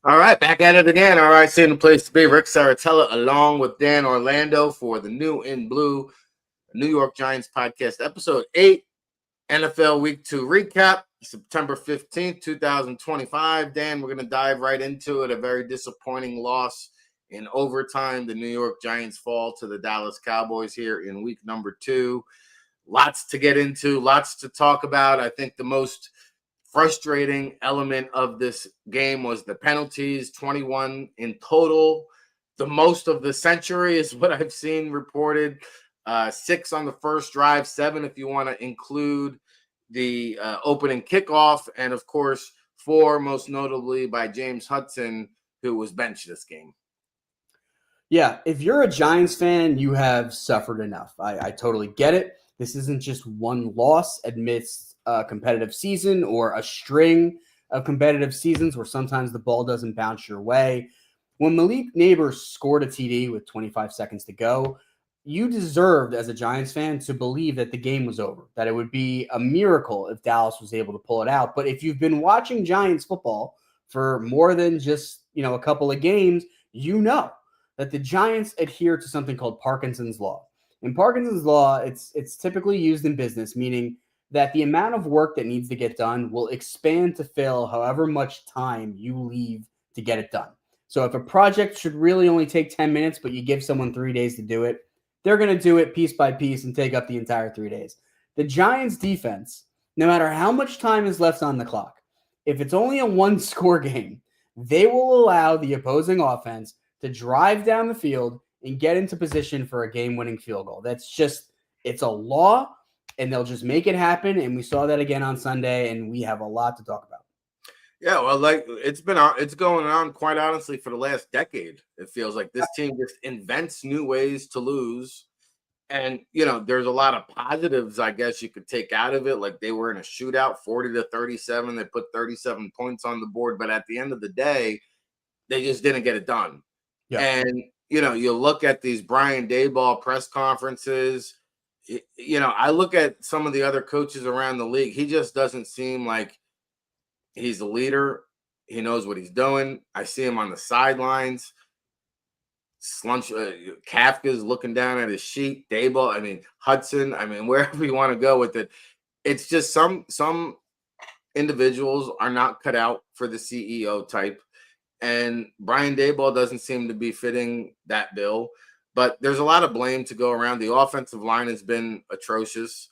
All right, back at it again. All right, same place to be. Rick Serritella along with Dan Orlando for the New in Blue New York Giants podcast, episode 8, NFL Week 2 recap, September 15th, 2025. Dan, we're going to dive right into it. A very disappointing loss in overtime. The New York Giants fall to the Dallas Cowboys here in week number 2. Lots to get into, lots to talk about. I think the most frustrating element of this game was the penalties, 21 in total. The most of the century is what I've seen reported. 6 on the first drive, 7 if you want to include the opening kickoff, and of course 4 most notably by James Hudson, who was benched this game. Yeah, if you're a Giants fan, you have suffered enough. I totally get it. This isn't just one loss amidst a competitive season or a string of competitive seasons where sometimes the ball doesn't bounce your way. When Malik Neighbors scored a TD with 25 seconds to go, you deserved, as a Giants fan, to believe that the game was over, that it would be a miracle if Dallas was able to pull it out. But if you've been watching Giants football for more than just, a couple of games, you know that the Giants adhere to something called Parkinson's Law. In Parkinson's Law, it's typically used in business, meaning that the amount of work that needs to get done will expand to fill however much time you leave to get it done. So if a project should really only take 10 minutes, but you give someone 3 days to do it, they're going to do it piece by piece and take up the entire 3 days. The Giants defense, no matter how much time is left on the clock, if it's only a 1-score game, they will allow the opposing offense to drive down the field and get into position for a game-winning field goal. It's a law, and they'll just make it happen. And we saw that again on Sunday, and we have a lot to talk about. Yeah, well, it's going on quite honestly for the last decade. It feels like this team just invents new ways to lose. And, there's a lot of positives, I guess, you could take out of it. Like they were in a shootout, 40-37. They put 37 points on the board. But at the end of the day, they just didn't get it done. Yeah. And, you look at these Brian Daboll press conferences. I look at some of the other coaches around the league. He just doesn't seem like he's a leader. He knows what he's doing. I see him on the sidelines. Kafka's looking down at his sheet. Daboll, Hudson, wherever you want to go with it. It's just some individuals are not cut out for the CEO type. And Brian Daboll doesn't seem to be fitting that bill. But there's a lot of blame to go around. The offensive line has been atrocious.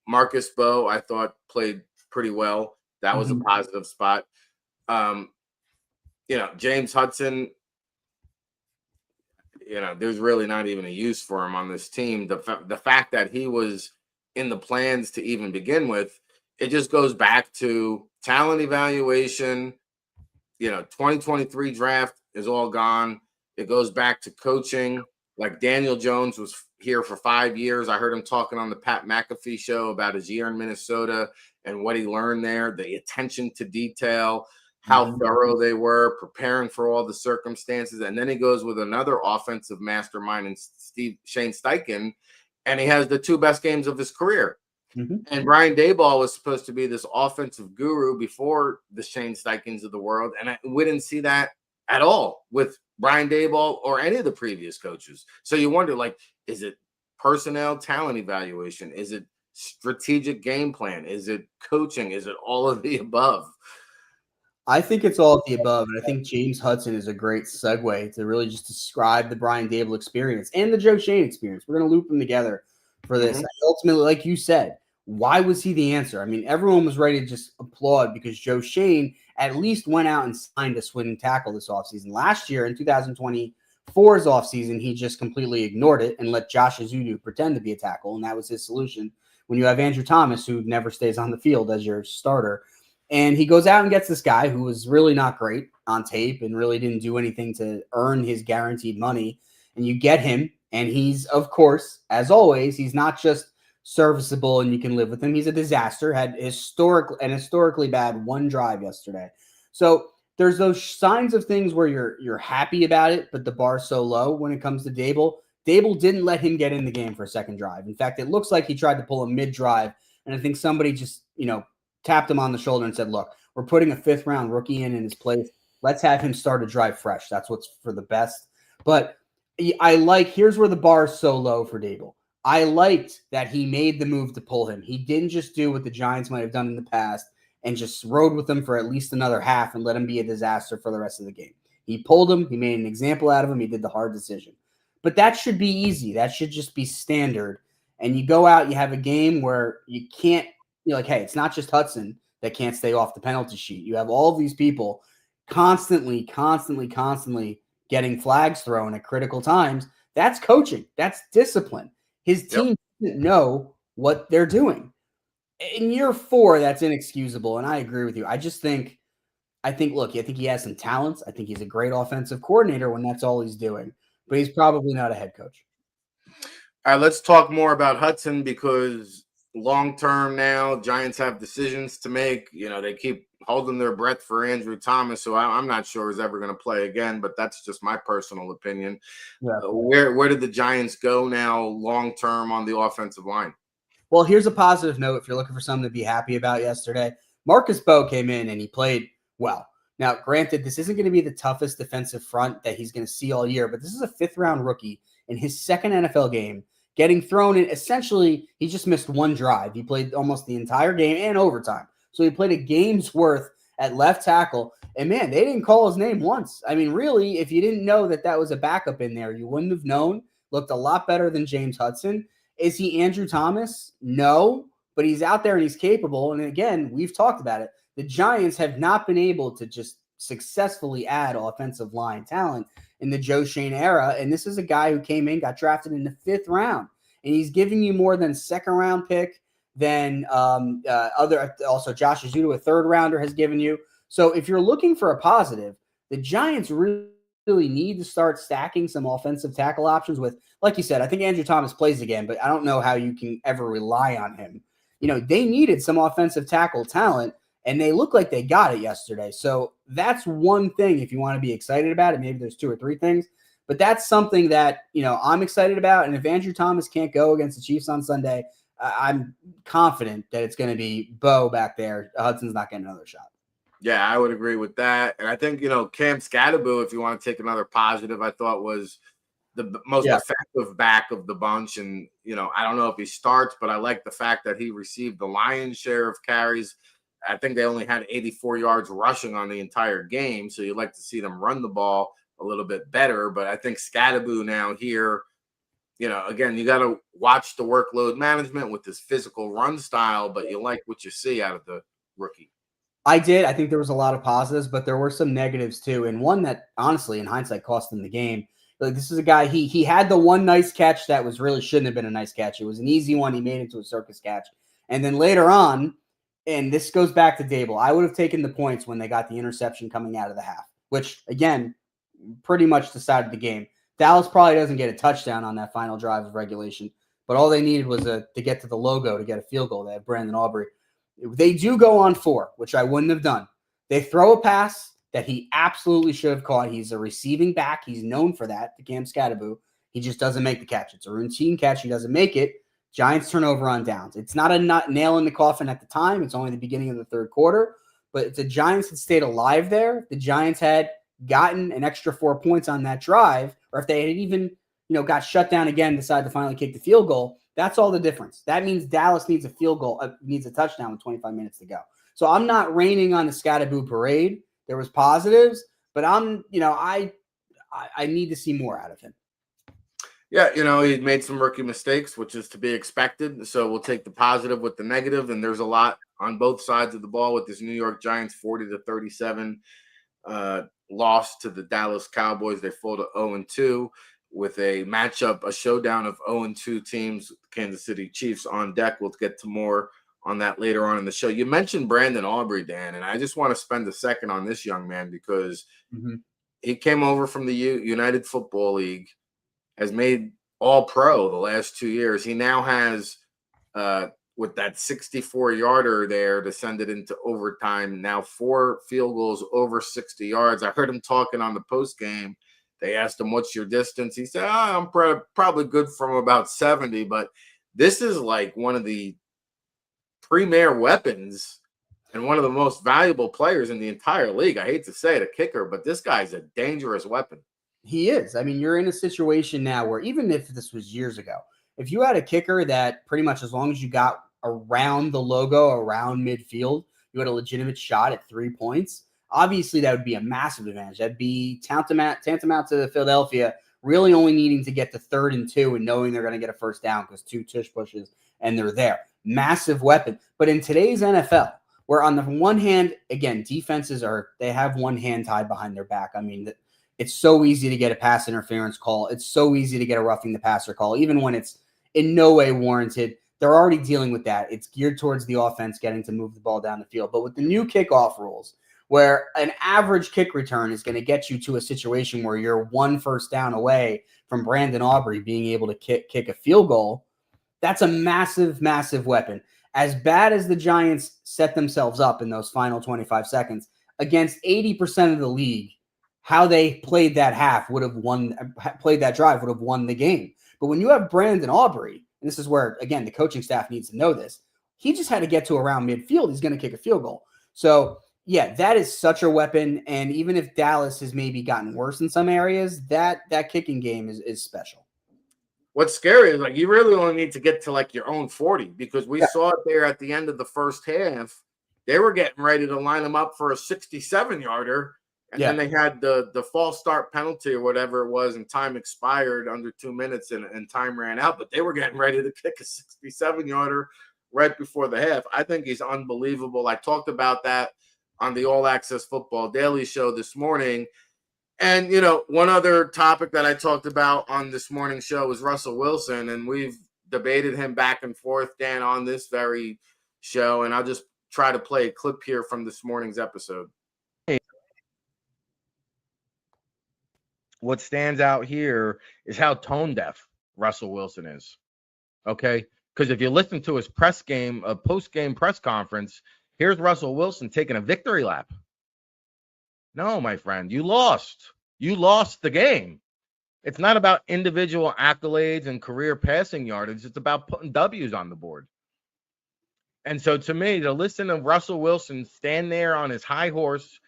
Marcus Bowe, I thought, played pretty well. That was a positive spot. James Hudson, there's really not even a use for him on this team. The fact that he was in the plans to even begin with, it just goes back to talent evaluation. 2023 draft is all gone. It goes back to coaching. Like Daniel Jones was here for 5 years. I heard him talking on the Pat McAfee show about his year in Minnesota and what he learned there, the attention to detail, how thorough they were, preparing for all the circumstances. And then he goes with another offensive mastermind in Shane Steichen, and he has the 2 best games of his career. And Brian Daboll was supposed to be this offensive guru before the Shane Steichens of the world, and we didn't see that at all with Brian Daboll or any of the previous coaches. So you wonder, is it personnel talent evaluation? Is it strategic game plan? Is it coaching? Is it all of the above? I think it's all of the above, and I think James Hudson is a great segue to really just describe the Brian Daboll experience and the Joe Schoen experience. We're going to loop them together for this. Ultimately, like you said, why was he the answer? Everyone was ready to just applaud because Joe Schoen at least went out and signed a swing tackle this offseason. Last year in 2024's offseason, he just completely ignored it and let Josh Azudu pretend to be a tackle, and that was his solution. When you have Andrew Thomas, who never stays on the field as your starter, and he goes out and gets this guy who was really not great on tape and really didn't do anything to earn his guaranteed money, and you get him, and he's, of course, as always, he's not just serviceable and you can live with him. He's a disaster, had historically bad 1 drive yesterday. So there's those signs of things where you're happy about it, but the bar's so low when it comes to Daboll. Daboll didn't let him get in the game for a second drive. In fact, it looks like he tried to pull a mid-drive, and I think somebody just, tapped him on the shoulder and said, look, we're putting a 5th-round rookie in his place. Let's have him start a drive fresh. That's what's for the best. But here's where the bar is so low for Dable. I liked that he made the move to pull him. He didn't just do what the Giants might have done in the past and just rode with him for at least another half and let him be a disaster for the rest of the game. He pulled him. He made an example out of him. He did the hard decision. But that should be easy. That should just be standard. And you go out, you have a game where you can't, you're like, hey, it's not just Hudson that can't stay off the penalty sheet. You have all of these people constantly getting flags thrown at critical times. That's coaching. That's discipline. His team doesn't know what they're doing. In year 4, that's inexcusable, and I agree with you. I think he has some talents. I think he's a great offensive coordinator when that's all he's doing, but he's probably not a head coach. All right, let's talk more about Hudson because long-term now, Giants have decisions to make. They keep holding their breath for Andrew Thomas, who I'm not sure is ever going to play again, but that's just my personal opinion. Yeah. Where did the Giants go now long-term on the offensive line? Well, here's a positive note if you're looking for something to be happy about yesterday. Marcus Bowe came in and he played well. Now, granted, this isn't going to be the toughest defensive front that he's going to see all year, but this is a 5th-round rookie in his 2nd NFL game, getting thrown in. Essentially, he just missed one drive. He played almost the entire game and overtime. So he played a game's worth at left tackle. And, man, they didn't call his name once. I mean, really, if you didn't know that was a backup in there, you wouldn't have known. Looked a lot better than James Hudson. Is he Andrew Thomas? No, but he's out there and he's capable. And, again, we've talked about it. The Giants have not been able to just successfully add offensive line talent in the Joe Shane era. And this is a guy who came in, got drafted in the 5th round. And he's giving you more than 2nd-round pick than also Josh Azudu, a 3rd-rounder, has given you. So if you're looking for a positive, the Giants really need to start stacking some offensive tackle options with, like you said, I think Andrew Thomas plays again, but I don't know how you can ever rely on him. They needed some offensive tackle talent, and they look like they got it yesterday. So that's one thing if you want to be excited about it. Maybe there's 2 or 3 things. But that's something that, I'm excited about. And if Andrew Thomas can't go against the Chiefs on Sunday, I'm confident that it's going to be Bowe back there. Hudson's not getting another shot. Yeah, I would agree with that. And I think, Cam Scadaboo, if you want to take another positive, I thought was the most effective back of the bunch. And, I don't know if he starts, but I like the fact that he received the lion's share of carries. I think they only had 84 yards rushing on the entire game. So you'd like to see them run the ball a little bit better. But I think Scadaboo now here, again, you got to watch the workload management with this physical run style, but you like what you see out of the rookie. I did. I think there was a lot of positives, but there were some negatives too. And one that honestly, in hindsight, cost him the game. Like, this is a guy, he had the one nice catch that was really shouldn't have been a nice catch. It was an easy one. He made it to a circus catch. And then later on, and this goes back to Dable, I would have taken the points when they got the interception coming out of the half, which, again, pretty much decided the game. Dallas probably doesn't get a touchdown on that final drive of regulation, but all they needed was to get to the logo to get a field goal. They had Brandon Aubrey. They do go on 4, which I wouldn't have done. They throw a pass that he absolutely should have caught. He's a receiving back. He's known for that, the Cam Scadaboo. He just doesn't make the catch. It's a routine catch. He doesn't make it. Giants turnover on downs. It's not a nail in the coffin at the time. It's only the beginning of the 3rd quarter. But if the Giants had stayed alive there, the Giants had gotten an extra 4 points on that drive, or if they had even, got shut down again, decided to finally kick the field goal, that's all the difference. That means Dallas needs a field goal, needs a touchdown with 25 minutes to go. So I'm not raining on the Scadaboo parade. There was positives, but I need to see more out of him. Yeah, he made some rookie mistakes, which is to be expected. So we'll take the positive with the negative, and there's a lot on both sides of the ball with this New York Giants 40-37 loss to the Dallas Cowboys. They fall to 0-2 with a matchup, a showdown of 0-2 teams, Kansas City Chiefs on deck. We'll get to more on that later on in the show. You mentioned Brandon Aubrey, Dan, and I just want to spend a second on this young man because he came over from the United Football League, has made All-Pro the last 2 years. He now has, with that 64-yarder there to send it into overtime, now 4 field goals over 60 yards. I heard him talking on the postgame. They asked him, what's your distance? He said, I'm probably good from about 70, but this is like one of the premier weapons and one of the most valuable players in the entire league. I hate to say it, a kicker, but this guy's a dangerous weapon. He is. I mean, you're in a situation now where even if this was years ago, if you had a kicker that pretty much as long as you got around the logo, around midfield, you had a legitimate shot at 3 points, obviously that would be a massive advantage. That'd be tantamount to Philadelphia really only needing to get to 3rd and 2 and knowing they're going to get a first down because 2 tush pushes and they're there. Massive weapon. But in today's NFL, where on the one hand, again, defenses they have one hand tied behind their back. I mean, it's so easy to get a pass interference call. It's so easy to get a roughing the passer call, even when it's in no way warranted. They're already dealing with that. It's geared towards the offense getting to move the ball down the field. But with the new kickoff rules, where an average kick return is going to get you to a situation where you're 1 first down away from Brandon Aubrey being able to kick a field goal, that's a massive, massive weapon. As bad as the Giants set themselves up in those final 25 seconds, against 80% of the league, how they played that drive would have won the game. But when you have Brandon Aubrey, and this is where, again, the coaching staff needs to know this, he just had to get to around midfield. He's going to kick a field goal. So, yeah, that is such a weapon. And even if Dallas has maybe gotten worse in some areas, that kicking game is special. What's scary is you really only need to get to your own 40 because we saw it there at the end of the first half. They were getting ready to line them up for a 67-yarder. And then they had the false start penalty or whatever it was, and time expired under 2 minutes and time ran out. But they were getting ready to kick a 67-yarder right before the half. I think he's unbelievable. I talked about that on the All Access Football Daily Show this morning. And, one other topic that I talked about on this morning's show was Russell Wilson. And we've debated him back and forth, Dan, on this very show. And I'll just try to play a clip here from this morning's episode. What stands out here is how tone deaf Russell Wilson is. Okay? Because if you listen to his post-game press conference, here's Russell Wilson taking a victory lap. No, my friend, you lost. You lost the game. It's not about individual accolades and career passing yardage. It's about putting W's on the board. And so to me, to listen to Russell Wilson stand there on his high horse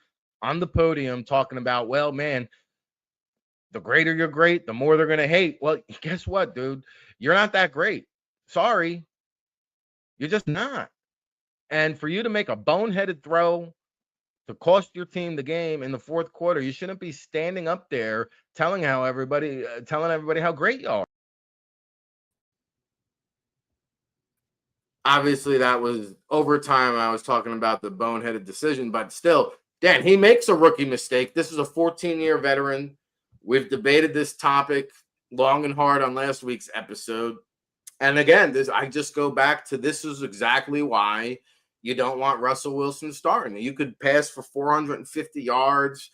on the podium talking about, well, man, the greater you're great, the more they're going to hate. Well, guess what, dude? You're not that great. Sorry. You're just not. And for you to make a boneheaded throw to cost your team the game in the fourth quarter, you shouldn't be standing up there telling everybody how great you are. Obviously, that was overtime. I was talking about the boneheaded decision, but still, Dan, he makes a rookie mistake. This is a 14-year veteran. We've debated this topic long and hard on last week's episode. And again, I just go back to this is exactly why you don't want Russell Wilson starting. You could pass for 450 yards,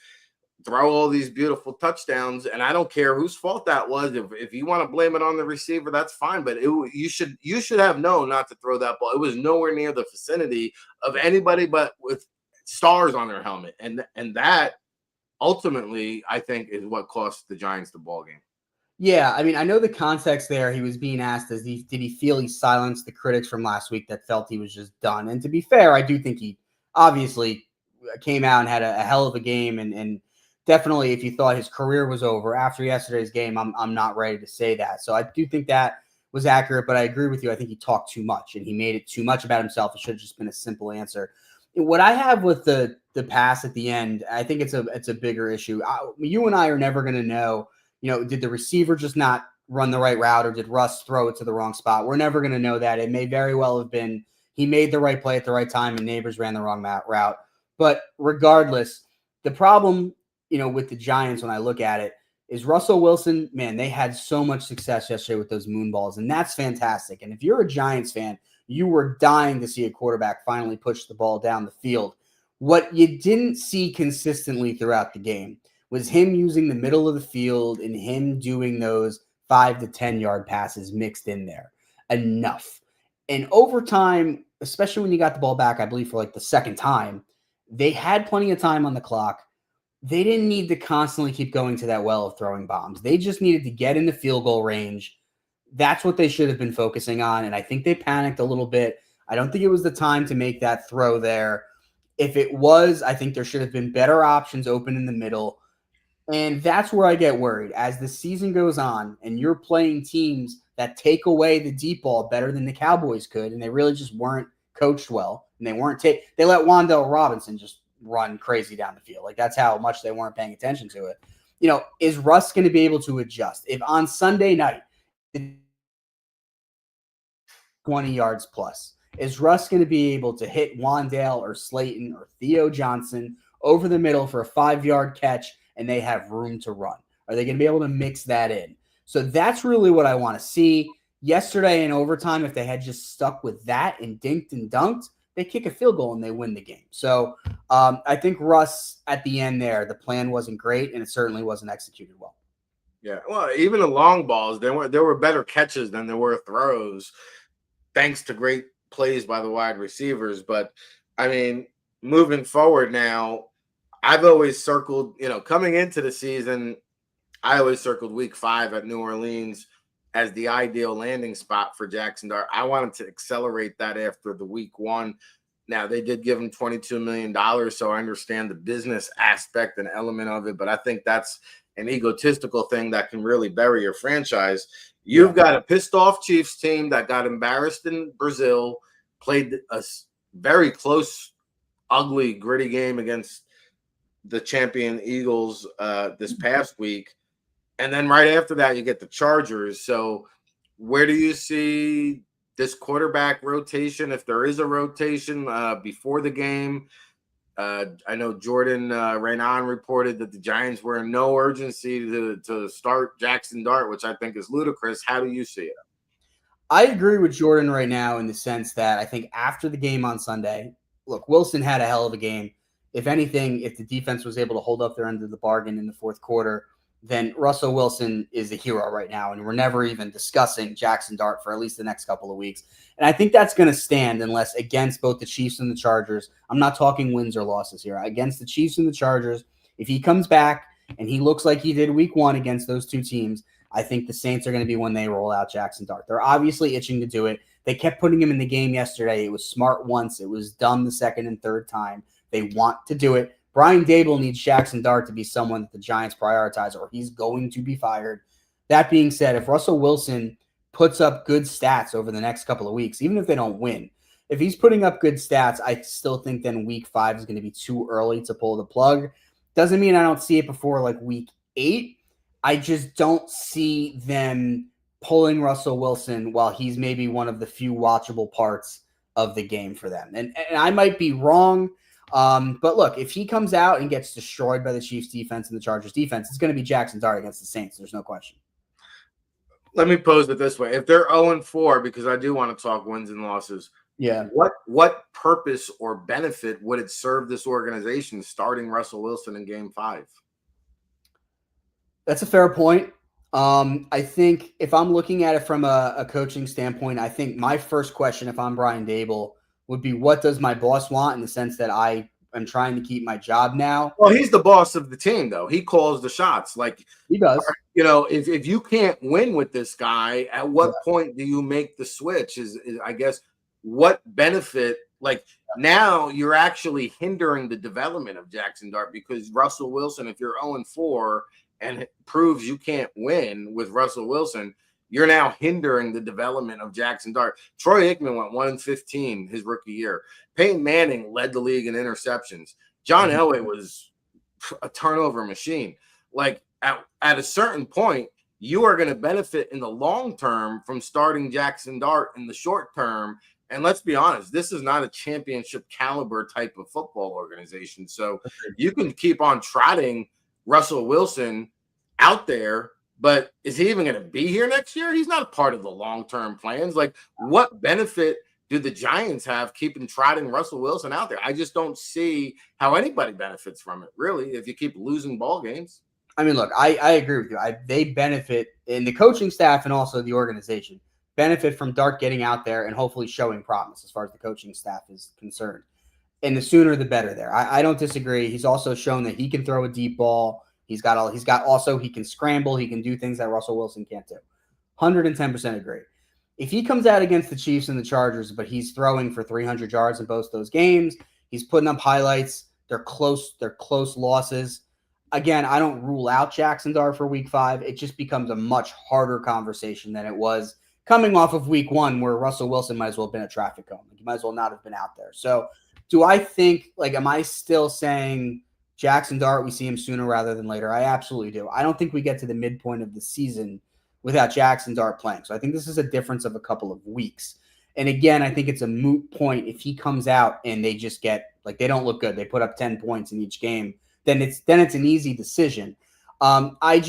throw all these beautiful touchdowns, and I don't care whose fault that was. If you want to blame it on the receiver, that's fine. But you should have known not to throw that ball. It was nowhere near the vicinity of anybody but with stars on their helmet. And that ultimately, I think, is what cost the Giants the ball game. Yeah, I mean, I know the context there. He was being asked, did he feel he silenced the critics from last week that felt he was just done? And to be fair, I do think he obviously came out and had a hell of a game. And definitely, if you thought his career was over after yesterday's game, I'm not ready to say that. So I do think that was accurate, but I agree with you. I think he talked too much and he made it too much about himself. It should have just been a simple answer. What I have with the pass at the end, I think it's a bigger issue. You and I are never going to know, did the receiver just not run the right route or did Russ throw it to the wrong spot? We're never going to know that. It may very well have been he made the right play at the right time and Neighbors ran the wrong route. But regardless, the problem, with the Giants when I look at it is Russell Wilson, man, they had so much success yesterday with those moon balls, and that's fantastic. And if you're a Giants fan, you were dying to see a quarterback finally push the ball down the field. What you didn't see consistently throughout the game was him using the middle of the field and him doing those 5 to 10 yard passes mixed in there enough. And over time, especially when you got the ball back, I believe for the second time, they had plenty of time on the clock. They didn't need to constantly keep going to that well of throwing bombs. They just needed to get in the field goal range. That's what they should have been focusing on. And I think they panicked a little bit. I don't think it was the time to make that throw there. If it was, I think there should have been better options open in the middle. And that's where I get worried. As the season goes on and you're playing teams that take away the deep ball better than the Cowboys could, and they really just weren't coached well, and they let Wan'Dale Robinson just run crazy down the field. Like, that's how much they weren't paying attention to it. Is Russ going to be able to adjust? If on Sunday night, 20 yards plus, is Russ going to be able to hit Wan'Dale or Slayton or Theo Johnson over the middle for a 5-yard catch and they have room to run? Are they going to be able to mix that in? So that's really what I want to see. Yesterday in overtime, if they had just stuck with that and dinked and dunked, they kick a field goal and they win the game. So I think Russ at the end there, the plan wasn't great and it certainly wasn't executed well. Yeah, well, even the long balls, there were better catches than there were throws, thanks to great plays by the wide receivers. But I mean, moving forward now, I've always circled, coming into the season, I always circled week 5 at New Orleans as the ideal landing spot for Jackson Dart. I wanted to accelerate that after the week 1. Now, they did give him $22 million, so I understand the business aspect and element of it, but I think that's an egotistical thing that can really bury your franchise. You've got a pissed off Chiefs team that got embarrassed in Brazil, played a very close, ugly, gritty game against the champion Eagles this past week. And then right after that, you get the Chargers. So where do you see this quarterback rotation, if there is a rotation before the game? I know Jordan Rainon reported that the Giants were in no urgency to start Jackson Dart, which I think is ludicrous. How do you see it? I agree with Jordan right now in the sense that I think after the game on Sunday, look, Wilson had a hell of a game. If anything, if the defense was able to hold up their end of the bargain in the fourth quarter, then Russell Wilson is the hero right now. And we're never even discussing Jackson Dart for at least the next couple of weeks. And I think that's going to stand unless against both the Chiefs and the Chargers. I'm not talking wins or losses here. Against the Chiefs and the Chargers, if he comes back and he looks like he did week 1 against those two teams, I think the Saints are going to be when they roll out Jackson Dart. They're obviously itching to do it. They kept putting him in the game yesterday. It was smart once. It was dumb the second and third time. They want to do it. Brian Dable needs Jackson Dart to be someone that the Giants prioritize or he's going to be fired. That being said, if Russell Wilson puts up good stats over the next couple of weeks, even if they don't win, if he's putting up good stats, I still think then week 5 is going to be too early to pull the plug. Doesn't mean I don't see it before like week 8. I just don't see them pulling Russell Wilson while he's maybe one of the few watchable parts of the game for them. And I might be wrong. But look, if he comes out and gets destroyed by the Chiefs defense and the Chargers defense, it's going to be Jackson Dart against the Saints. There's no question. Let me pose it this way. If they're 0-4, because I do want to talk wins and losses. Yeah. What purpose or benefit would it serve this organization starting Russell Wilson in game 5? That's a fair point. I think if I'm looking at it from a coaching standpoint, I think my first question, if I'm Brian Dable, would be what does my boss want, in the sense that I am trying to keep my job now. Well, he's the boss of the team, though. He calls the shots. Like, he does. If you can't win with this guy, at what point do you make the switch? Is I guess what benefit? Like, now you're actually hindering the development of Jackson Dart, because Russell Wilson, if you're 0-4 and it proves you can't win with Russell Wilson, you're now hindering the development of Jackson Dart. Troy Aikman went 1-15 his rookie year. Peyton Manning led the league in interceptions. John Elway was a turnover machine. Like, at a certain point, you are going to benefit in the long term from starting Jackson Dart in the short term. And let's be honest, this is not a championship caliber type of football organization. So you can keep on trotting Russell Wilson out there, but is he even going to be here next year? He's not a part of the long-term plans. Like, what benefit do the Giants have keeping trotting Russell Wilson out there? I just don't see how anybody benefits from it, really, if you keep losing ball games. I mean, look, I agree with you. They benefit, in the coaching staff and also the organization, benefit from Dart getting out there and hopefully showing promise as far as the coaching staff is concerned. And the sooner the better there. I don't disagree. He's also shown that he can throw a deep ball. He can scramble. He can do things that Russell Wilson can't do. 110% agree. If he comes out against the Chiefs and the Chargers, but he's throwing for 300 yards in both those games, He's putting up highlights. They're close losses. Again, I don't rule out Jackson Dart for week 5. It just becomes a much harder conversation than it was coming off of week 1, where Russell Wilson might as well have been a traffic cone. He might as well not have been out there. So do I think, am I still saying Jackson Dart, we see him sooner rather than later? I absolutely do. I don't think we get to the midpoint of the season without Jackson Dart playing. So I think this is a difference of a couple of weeks. And again, I think it's a moot point if he comes out and they just get, they don't look good. They put up 10 points in each game. Then it's an easy decision. I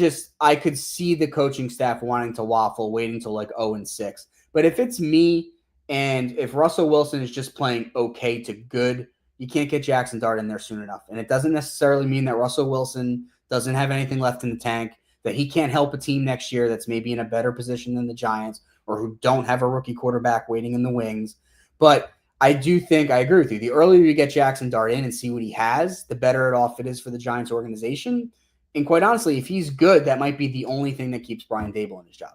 could see the coaching staff wanting to waffle, waiting till 0-6. But if it's me and if Russell Wilson is just playing okay to good, you can't get Jackson Dart in there soon enough. And it doesn't necessarily mean that Russell Wilson doesn't have anything left in the tank, that he can't help a team next year that's maybe in a better position than the Giants or who don't have a rookie quarterback waiting in the wings. But I do think, I agree with you, the earlier you get Jackson Dart in and see what he has, the better off it is for the Giants organization. And quite honestly, if he's good, that might be the only thing that keeps Brian Daboll in his job.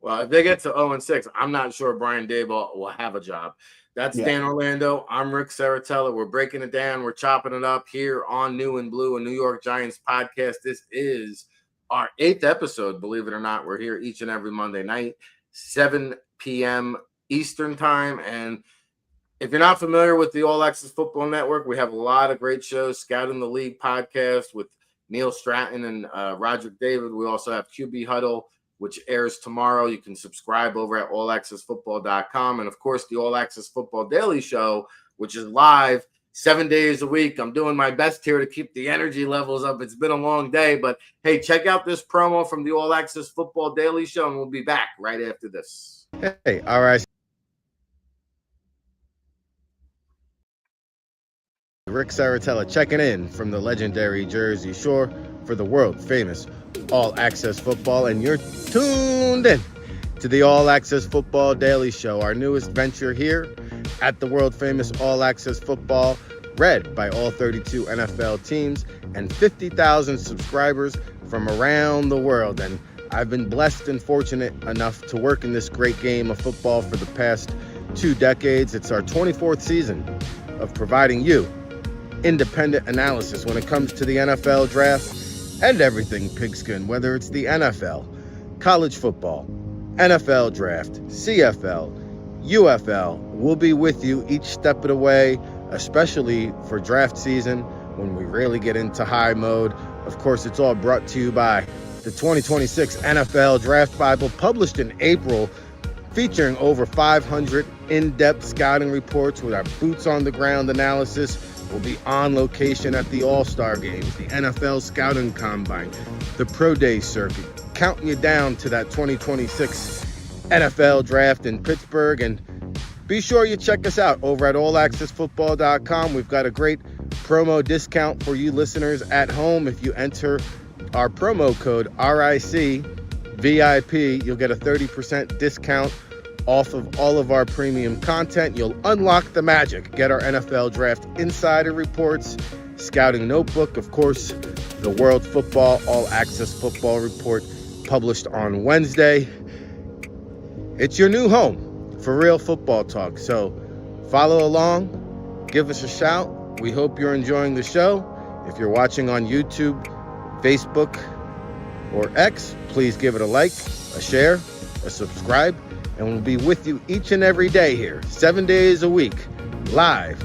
Well, if they get to 0-6, I'm not sure Brian Daboll will have a job. That's Dan Orlando. I'm Rick Serritella. We're breaking it down. We're chopping it up here on New and Blue, a New York Giants podcast. This is our 8th episode, believe it or not. We're here each and every Monday night, 7 p.m. Eastern time. And if you're not familiar with the All Access Football Network, we have a lot of great shows. Scouting the League podcast with Neil Stratton and Roderick David. We also have QB Huddle, which airs tomorrow. You can subscribe over at allaccessfootball.com. And, of course, the All Access Football Daily Show, which is live 7 days a week. I'm doing my best here to keep the energy levels up. It's been a long day. But, hey, check out this promo from the All Access Football Daily Show, and we'll be back right after this. Hey, all right. Rick Serritella checking in from the legendary Jersey Shore for the world-famous All Access Football, and you're tuned in to the All Access Football Daily Show, our newest venture here at the world-famous All Access Football, read by all 32 NFL teams and 50,000 subscribers from around the world. And I've been blessed and fortunate enough to work in this great game of football for the past 2 decades. It's our 24th season of providing you independent analysis when it comes to the NFL draft and everything pigskin, whether it's the NFL, college football, NFL draft, CFL, UFL. We'll be with you each step of the way, especially for draft season when we really get into high mode. Of course, it's all brought to you by the 2026 NFL Draft Bible, published in April, featuring over 500 in-depth scouting reports with our boots-on-the-ground analysis. We'll be on location at the All-Star Games, the NFL Scouting Combine, the Pro Day circuit, counting you down to that 2026 NFL Draft in Pittsburgh. And be sure you check us out over at allaccessfootball.com. We've got a great promo discount for you listeners at home. If you enter our promo code RICVIP, you'll get a 30% discount off of all of our premium content. You'll unlock the magic. Get our NFL Draft Insider Reports, Scouting Notebook, of course, the World Football All Access Football Report, published on Wednesday. It's your new home for real football talk. So follow along, give us a shout. We hope you're enjoying the show. If you're watching on YouTube, Facebook, or X, please give it a like, a share, a subscribe. And we'll be with you each and every day here, 7 days a week, live,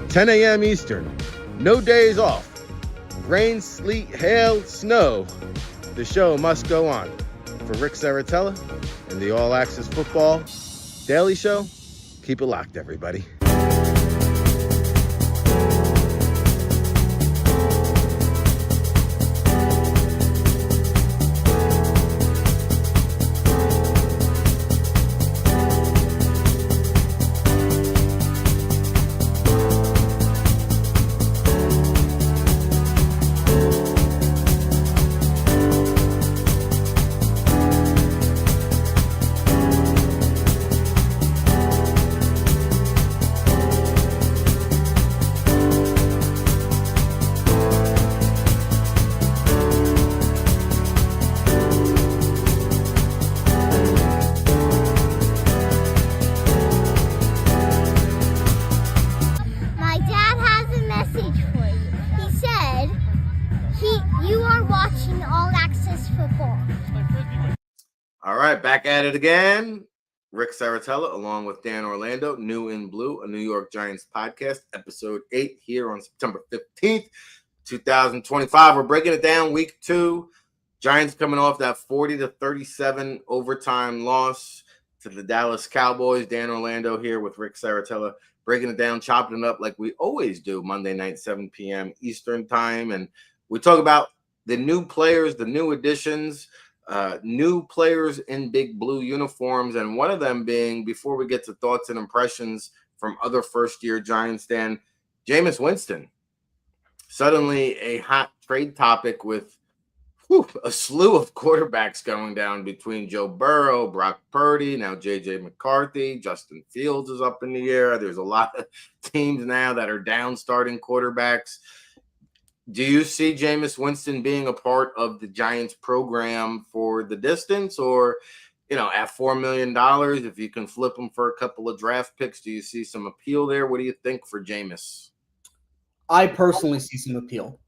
10 a.m. Eastern, no days off. Rain, sleet, hail, snow. The show must go on. For Rick Serritella and the All Access Football Daily Show, keep it locked, everybody. at it again. Rick Serritella, along with Dan Orlando, New in Blue, a New York Giants podcast, episode 8 here on September 15th, 2025. We're breaking it down week 2. Giants coming off that 40-37 overtime loss to the Dallas Cowboys. Dan Orlando here with Rick Serritella, breaking it down, chopping it up like we always do Monday night, 7 p.m. Eastern time. And we talk about the new players, the new additions, new players in big blue uniforms. And one of them being, before we get to thoughts and impressions from other first-year Giants, Dan, Jameis Winston. Suddenly a hot trade topic with a slew of quarterbacks going down between Joe Burrow, Brock Purdy, now J.J. McCarthy, Justin Fields is up in the air. There's a lot of teams now that are down starting quarterbacks. Do you see Jameis Winston being a part of the Giants program for the distance, or, at $4 million, if you can flip him for a couple of draft picks, do you see some appeal there? What do you think for Jameis? I personally see some appeal.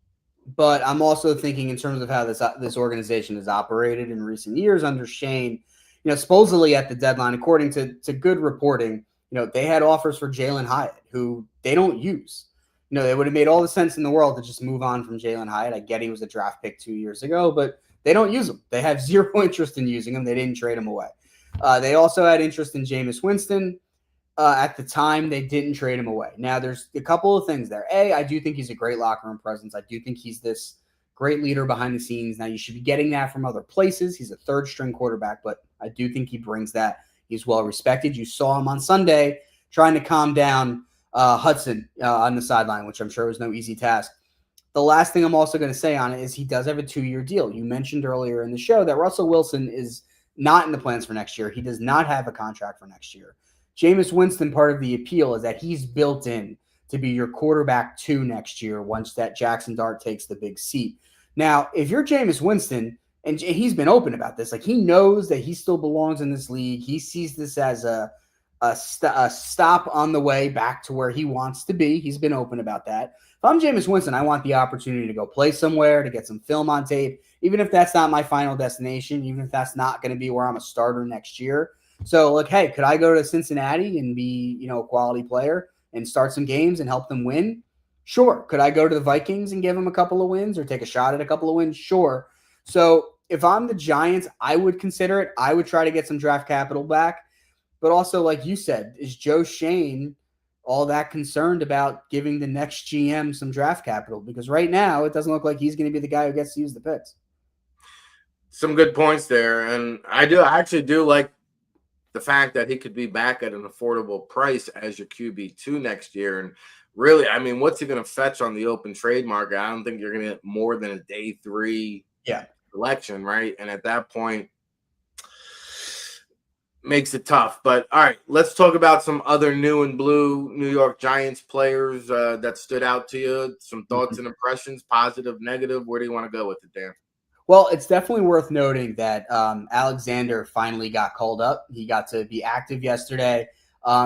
But I'm also thinking in terms of how this organization has operated in recent years under Shane. Supposedly at the deadline, according to good reporting, they had offers for Jalen Hyatt, who they don't use. They would have made all the sense in the world to just move on from Jalen Hyatt. I get he was a draft pick 2 years ago, but they don't use him. They have zero interest in using him. They didn't trade him away. They also had interest in Jameis Winston. At the time, they didn't trade him away. Now, there's a couple of things there. I do think he's a great locker room presence. I do think he's this great leader behind the scenes. Now, you should be getting that from other places. He's a third-string quarterback, but I do think he brings that. He's well-respected. You saw him on Sunday trying to calm down Hudson on the sideline, which I'm sure was no easy task. The last thing I'm also going to say on it is he does have a 2-year deal. You mentioned earlier in the show that Russell Wilson is not in the plans for next year. He does not have a contract for next year. Jameis Winston, part of the appeal is that he's built in to be your quarterback 2 next year once that Jackson Dart takes the big seat. Now, if you're Jameis Winston, and he's been open about this, like he knows that he still belongs in this league. He sees this as a stop on the way back to where he wants to be. He's been open about that. If I'm Jameis Winston, I want the opportunity to go play somewhere, to get some film on tape, even if that's not my final destination, even if that's not going to be where I'm a starter next year. So, hey, could I go to Cincinnati and be, a quality player and start some games and help them win? Sure. Could I go to the Vikings and give them a couple of wins or take a shot at a couple of wins? Sure. So, if I'm the Giants, I would consider it. I would try to get some draft capital back. But also, like you said, is Joe Shane all that concerned about giving the next GM some draft capital? Because right now, it doesn't look like he's going to be the guy who gets to use the picks. Some good points there. And I actually do like the fact that he could be back at an affordable price as your QB2 next year. And really, what's he going to fetch on the open trade market? I don't think you're going to get more than a day 3 selection, right? And at that point, makes it tough. But all right, let's talk about some other new and blue New York Giants players that stood out to you. Some thoughts and impressions, positive, negative. Where do you want to go with it, Dan? Well, it's definitely worth noting that Alexander finally got called up. He got to be active yesterday.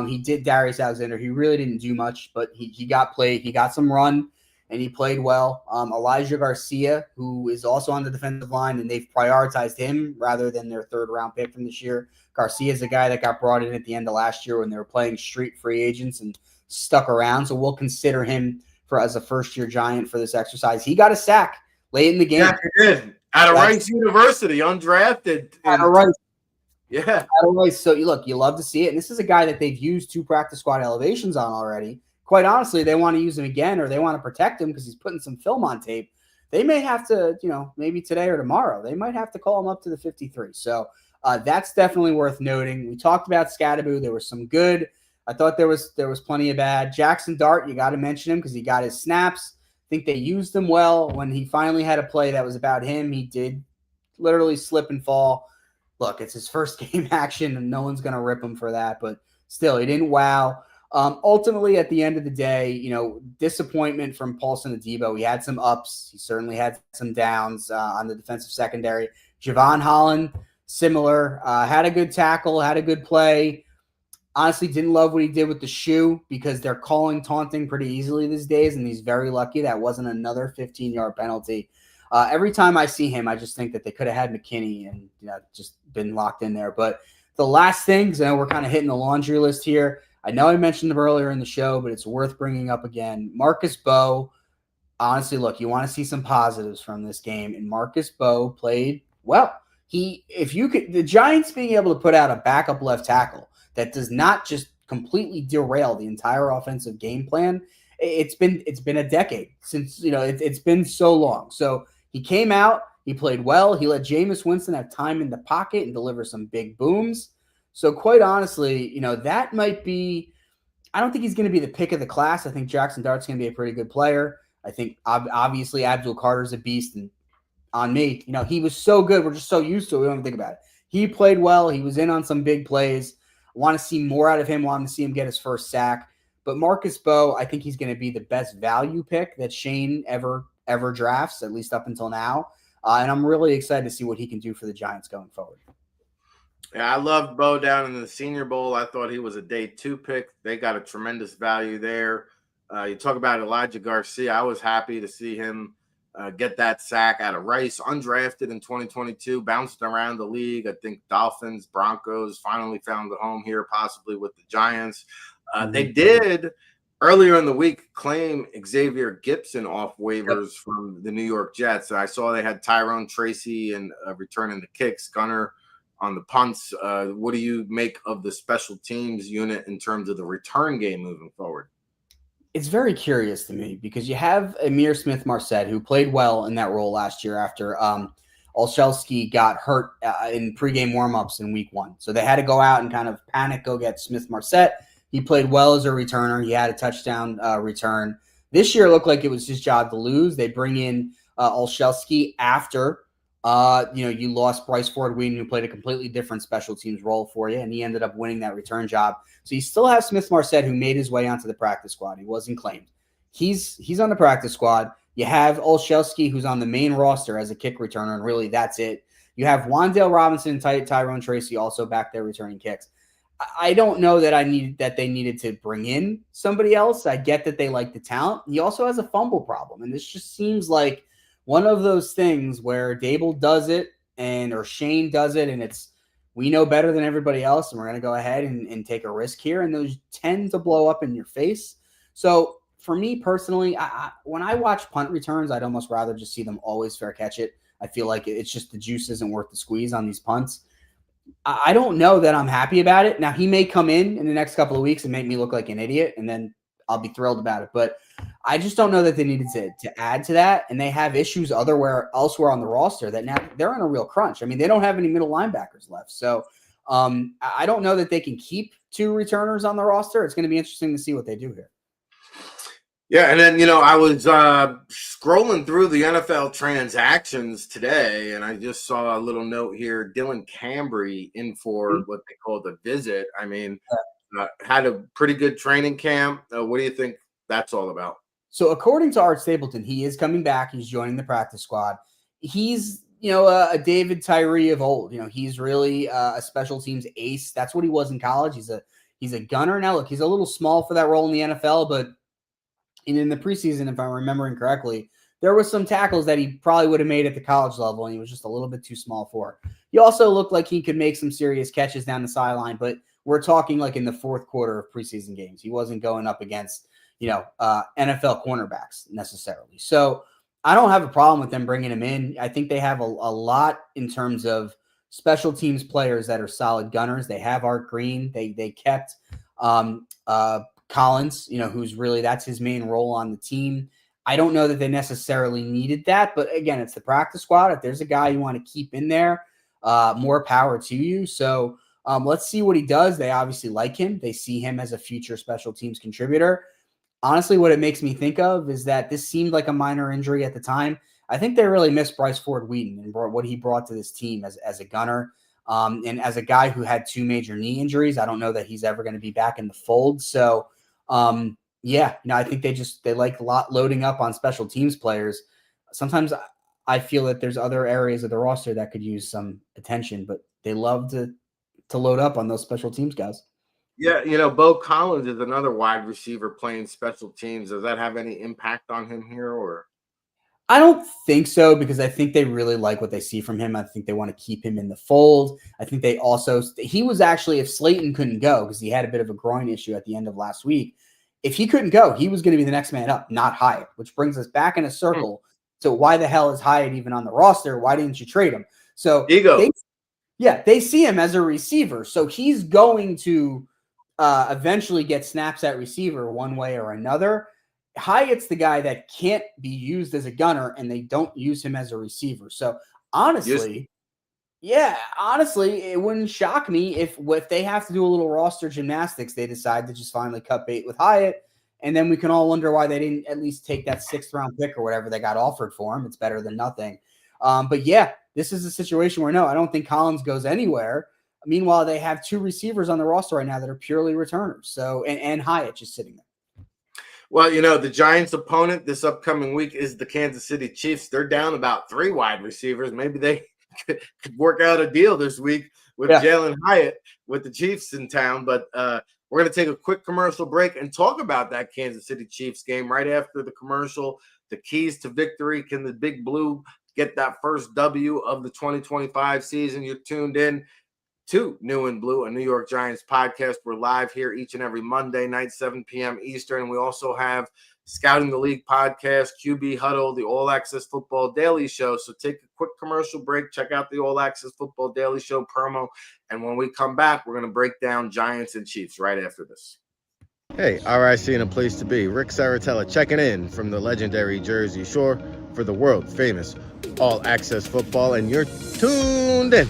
He did Darius Alexander. He really didn't do much, but he got played. He got some run, and he played well. Elijah Garcia, who is also on the defensive line, and they've prioritized him rather than their third-round pick from this year. Garcia is a guy that got brought in at the end of last year when they were playing street free agents and stuck around. So we'll consider him as a first-year Giant for this exercise. He got a sack late in the game. Yeah, he did. Out of Rice University, undrafted. Out of Rice. Yeah. Out of Rice. So, you love to see it. And this is a guy that they've used 2 practice squad elevations on already. Quite honestly, they want to use him again, or they want to protect him because he's putting some film on tape. They may have to, maybe today or tomorrow, they might have to call him up to the 53. So that's definitely worth noting. We talked about Scattaboo. There was some good. I thought there was plenty of bad. Jackson Dart, you got to mention him because he got his snaps. I think they used him well. When he finally had a play that was about him, he did literally slip and fall. Look, it's his first game action, and no one's going to rip him for that. But still, he didn't wow. Ultimately, at the end of the day, disappointment from Paulson Adebo. He had some ups. He certainly had some downs on the defensive secondary. Javon Holland, similar. Had a good tackle, had a good play. Honestly, didn't love what he did with the shoe because they're calling taunting pretty easily these days, and he's very lucky that wasn't another 15-yard penalty. Every time I see him, I just think that they could have had McKinney and just been locked in there. But the last thing, because I know we're kind of hitting the laundry list here. I know I mentioned him earlier in the show, but it's worth bringing up again. Marcus Bowe. Honestly, look, you want to see some positives from this game, and Marcus Bowe played well. The Giants being able to put out a backup left tackle that does not just completely derail the entire offensive game plan. It's been a decade since it's been so long. So he came out, he played well. He let Jameis Winston have time in the pocket and deliver some big booms. So quite honestly, that might be. I don't think he's going to be the pick of the class. I think Jackson Dart's going to be a pretty good player. I think obviously Abdul Carter's a beast, and on me, he was so good. We're just so used to it. We don't even think about it. He played well. He was in on some big plays. I want to see more out of him. Want to see him get his first sack. But Marcus Bowe, I think he's going to be the best value pick that Shane ever drafts, at least up until now. And I'm really excited to see what he can do for the Giants going forward. Yeah, I loved Bowe down in the Senior Bowl. I thought he was a day 2 pick. They got a tremendous value there. You talk about Elijah Garcia. I was happy to see him get that sack out of Rice, undrafted in 2022, bounced around the league. I think Dolphins, Broncos finally found a home here, possibly with the Giants. They did earlier in the week claim Xavier Gipson off waivers from the New York Jets. I saw they had Tyrone Tracy and returning the kicks, Gunner on the punts. What do you make of the special teams unit in terms of the return game moving forward? It's very curious to me because you have Amir Smith-Marset, who played well in that role last year after Olszewski got hurt in pregame warmups in week 1. So they had to go out and kind of panic, go get Smith-Marset. He played well as a returner. He had a touchdown return. This year, it looked like it was his job to lose. They bring in Olszewski after you lost Bryce Ford-Wheaton, who played a completely different special teams role for you, and he ended up winning that return job. So you still have Smith-Marset, who made his way onto the practice squad. He wasn't claimed. He's on the practice squad. You have Olszewski, who's on the main roster as a kick returner, and really that's it. You have Wan'Dale Robinson and Tyrone Tracy also back there returning kicks. I don't know that they needed to bring in somebody else. I get that they like the talent. He also has a fumble problem, and this just seems like one of those things where Dable does it or Shane does it, and we know better than everybody else, and we're going to go ahead and take a risk here, and those tend to blow up in your face. So for me personally, when I watch punt returns, I'd almost rather just see them always fair catch it. I feel like it's just the juice isn't worth the squeeze on these punts. I don't know that I'm happy about it. Now, he may come in the next couple of weeks and make me look like an idiot, and then I'll be thrilled about it. But I just don't know that they needed to add to that, and they have issues elsewhere on the roster that now they're in a real crunch. I mean, they don't have any middle linebackers left. So I don't know that they can keep 2 returners on the roster. It's going to be interesting to see what they do here. Yeah, and then, I was scrolling through the NFL transactions today, and I just saw a little note here. Dylan Cambry in for what they call the visit. I mean, had a pretty good training camp. What do you think that's all about? So according to Art Stapleton, he is coming back. He's joining the practice squad. He's, a David Tyree of old. He's really a special teams ace. That's what he was in college. He's a gunner. Now, look, he's a little small for that role in the NFL, but in the preseason, if I'm remembering correctly, there was some tackles that he probably would have made at the college level, and he was just a little bit too small for. He also looked like he could make some serious catches down the sideline, but we're talking like in the fourth quarter of preseason games. He wasn't going up against, NFL cornerbacks necessarily. So I don't have a problem with them bringing him in. I think they have a lot in terms of special teams players that are solid gunners. They have Art Green. They kept Collins, who's really, that's his main role on the team. I don't know that they necessarily needed that, but again, it's the practice squad. If there's a guy you want to keep in there, more power to you. So let's see what he does. They obviously like him. They see him as a future special teams contributor. Honestly, what it makes me think of is that this seemed like a minor injury at the time. I think they really missed Bryce Ford-Wheaton and what he brought to this team as a gunner. And as a guy who had 2 major knee injuries, I don't know that he's ever going to be back in the fold. So, I think they like a lot loading up on special teams players. Sometimes I feel that there's other areas of the roster that could use some attention, but they love to load up on those special teams guys. Yeah, Bo Collins is another wide receiver playing special teams. Does that have any impact on him here, or? I don't think so, because I think they really like what they see from him. I think they want to keep him in the fold. I think he was actually, if Slayton couldn't go, because he had a bit of a groin issue at the end of last week, if he couldn't go, he was going to be the next man up, not Hyatt, which brings us back in a circle. So why the hell is Hyatt even on the roster? Why didn't you trade him? So they see him as a receiver. So he's going to eventually get snaps at receiver one way or another. Hyatt's the guy that can't be used as a gunner, and they don't use him as a receiver. So honestly, it wouldn't shock me if they have to do a little roster gymnastics, they decide to just finally cut bait with Hyatt, and then we can all wonder why they didn't at least take that 6th round pick or whatever they got offered for him. It's better than nothing. But yeah, this is a situation where no, I don't think Collins goes anywhere. Meanwhile, they have 2 receivers on the roster right now that are purely returners. So and Hyatt just sitting there. Well, the Giants' opponent this upcoming week is the Kansas City Chiefs. They're down about 3 wide receivers. Maybe they could work out a deal this week with Jalen Hyatt with the Chiefs in town. But we're going to take a quick commercial break and talk about that Kansas City Chiefs game right after the commercial. The keys to victory. Can the Big Blue get that first W of the 2025 season? You're tuned in to New and Blue, a New York Giants podcast. We're live here each and every Monday night, 7 p.m. Eastern. And we also have Scouting the League podcast, QB Huddle, the All Access Football Daily Show. So take a quick commercial break. Check out the All Access Football Daily Show promo. And when we come back, we're going to break down Giants and Chiefs right after this. Hey, RIC and a place to be. Rick Serritella checking in from the legendary Jersey Shore for the world-famous All Access Football. And you're tuned in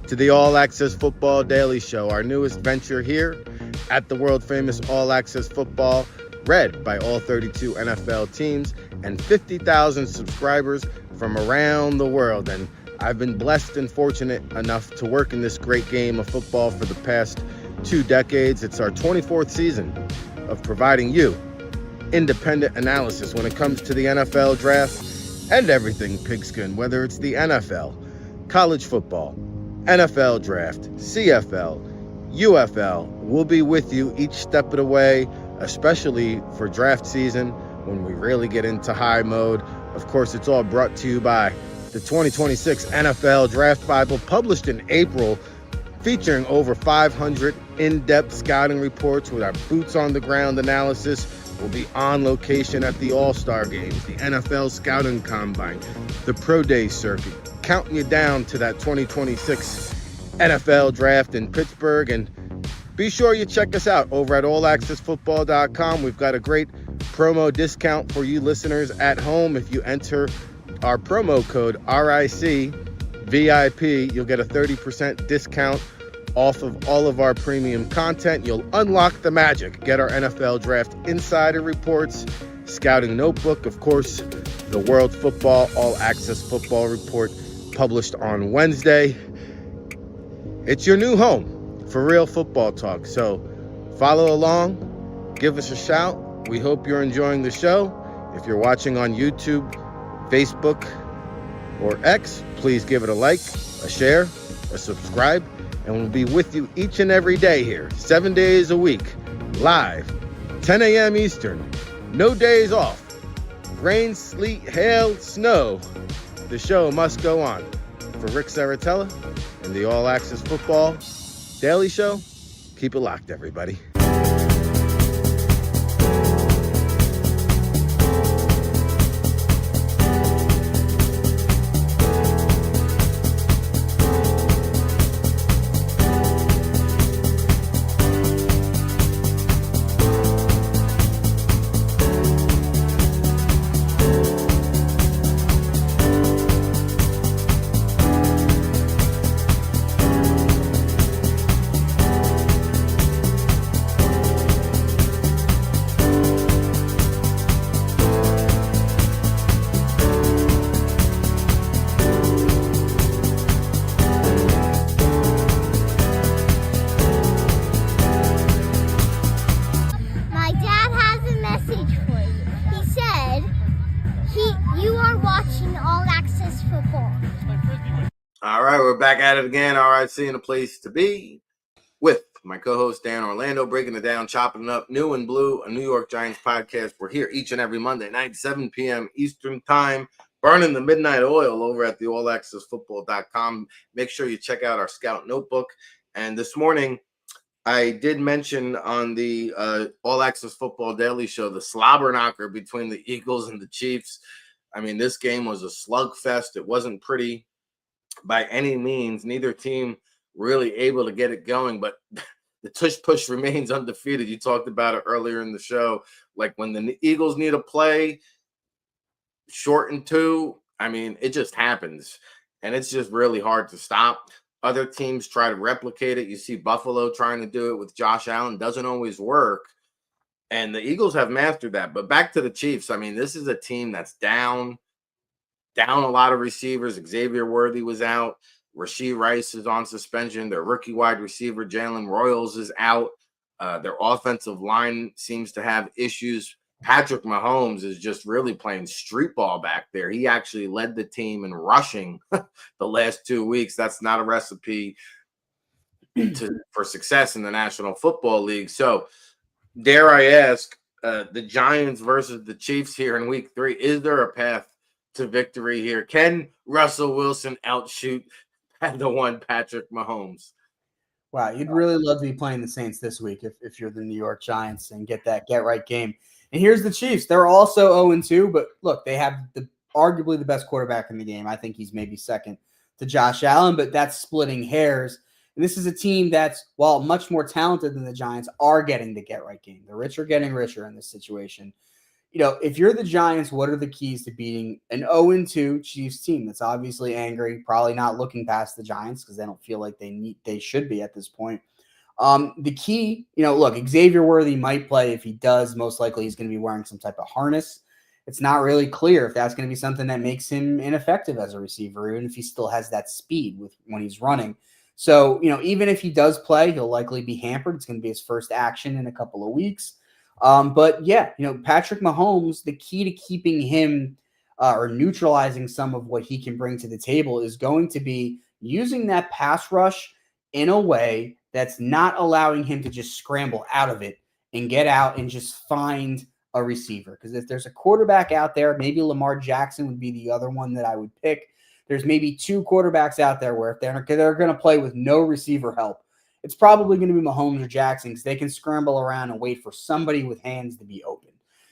to the All Access Football Daily Show, our newest venture here at the world-famous All Access Football, read by all 32 NFL teams and 50,000 subscribers from around the world. And I've been blessed and fortunate enough to work in this great game of football for the past 2 decades. It's our 24th season of providing you independent analysis when it comes to the NFL draft and everything pigskin, whether it's the NFL, college football, NFL draft, CFL, UFL. We'll be with you each step of the way, especially for draft season when we really get into high mode. Of course, it's all brought to you by the 2026 NFL Draft Bible, published in April, featuring over 500 in-depth scouting reports with our boots-on-the-ground analysis. We'll be on location at the All-Star Games, the NFL Scouting Combine, the Pro Day Circuit, counting you down to that 2026 NFL Draft in Pittsburgh. And be sure you check us out over at allaccessfootball.com. We've got a great promo discount for you listeners at home. If you enter our promo code RICVIP, you'll get a 30% discount off of all of our premium content. You'll unlock the magic. Get our NFL Draft Insider Reports, Scouting Notebook, of course, the World Football All Access Football Report, published on Wednesday. It's your new home for real football talk. So follow along, give us a shout. We hope you're enjoying the show. If you're watching on YouTube, Facebook, or X, please give it a like, a share, a subscribe, and we'll be with you each and every day here, 7 days a week, live, 10 a.m. Eastern, no days off, rain, sleet, hail, snow. The show must go on. For Rick Serritella and the All Access Football Daily Show, keep it locked, everybody. Back at it again, RIC and a place to be, with my co-host Dan Orlando, breaking it down, chopping it up. New and Blue, a New York Giants podcast. We're here each and every Monday night, 7 p.m. Eastern time. burning the midnight oil over at the allaccessfootball.com. Make sure you check out our Scout Notebook. And this morning, I did mention on the All Access Football Daily Show the slobber knocker between the Eagles and the Chiefs. I mean, this game was a slugfest. It wasn't pretty by any means. Neither team really able to get it going, but the tush push remains undefeated. You talked about it earlier in the show. Like when the Eagles need a play, short and two, I mean, it just happens. And it's just really hard to stop. Other teams try to replicate it. You see Buffalo trying to do it with Josh Allen. Doesn't always work. And the Eagles have mastered that. But back to the Chiefs. I mean, this is a team that's down a lot of receivers. Xavier Worthy was out. Rashee Rice is on suspension. Their rookie wide receiver, Jalen Royals, is out. Their offensive line seems to have issues. Patrick Mahomes is just really playing street ball back there. He actually led the team in rushing the last 2 weeks. That's not a recipe for success in the National Football League. So, dare I ask, the Giants versus the Chiefs here in week 3, is there a path to victory here? Can Russell Wilson outshoot the one Patrick Mahomes? Wow, you'd really love to be playing the Saints this week if you're the New York Giants and get that get-right game. And here's the Chiefs. They're also 0-2, but look, they have arguably the best quarterback in the game. I think he's maybe second to Josh Allen, but that's splitting hairs. And this is a team that's, while much more talented than the Giants, are getting the get-right game. The rich are getting richer in this situation. You know, if you're the Giants, what are the keys to beating an 0-2 Chiefs team that's obviously angry, probably not looking past the Giants because they don't feel like they should be at this point? The key, you know, look, Xavier Worthy might play. If he does, most likely he's going to be wearing some type of harness. It's not really clear if that's going to be something that makes him ineffective as a receiver, even if he still has that speed when he's running. So, you know, even if he does play, he'll likely be hampered. It's going to be his first action in a couple of weeks. But yeah, you know, Patrick Mahomes, the key to keeping him or neutralizing some of what he can bring to the table is going to be using that pass rush in a way that's not allowing him to just scramble out of it and get out and just find a receiver. Because if there's a quarterback out there, maybe Lamar Jackson would be the other one that I would pick. There's maybe 2 quarterbacks out there where if they're going to play with no receiver help, it's probably going to be Mahomes or Jackson because they can scramble around and wait for somebody with hands to be open.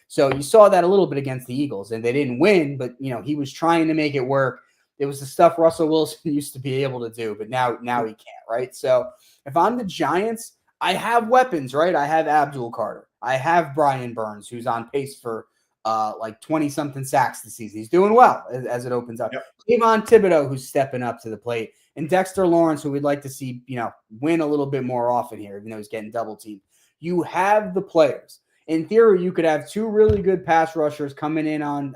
So you saw that a little bit against the Eagles, and they didn't win, but you know he was trying to make it work. It was the stuff Russell Wilson used to be able to do, but now he can't, right? So if I'm the Giants, I have weapons, right? I have Abdul Carter. I have Brian Burns, who's on pace for like 20-something sacks this season. He's doing well as it opens up. Yep. Kayvon Thibodeau, who's stepping up to the plate. And Dexter Lawrence, who we'd like to see, you know, win a little bit more often here, even though he's getting double teamed. You have the players. In theory, you could have 2 really good pass rushers coming in on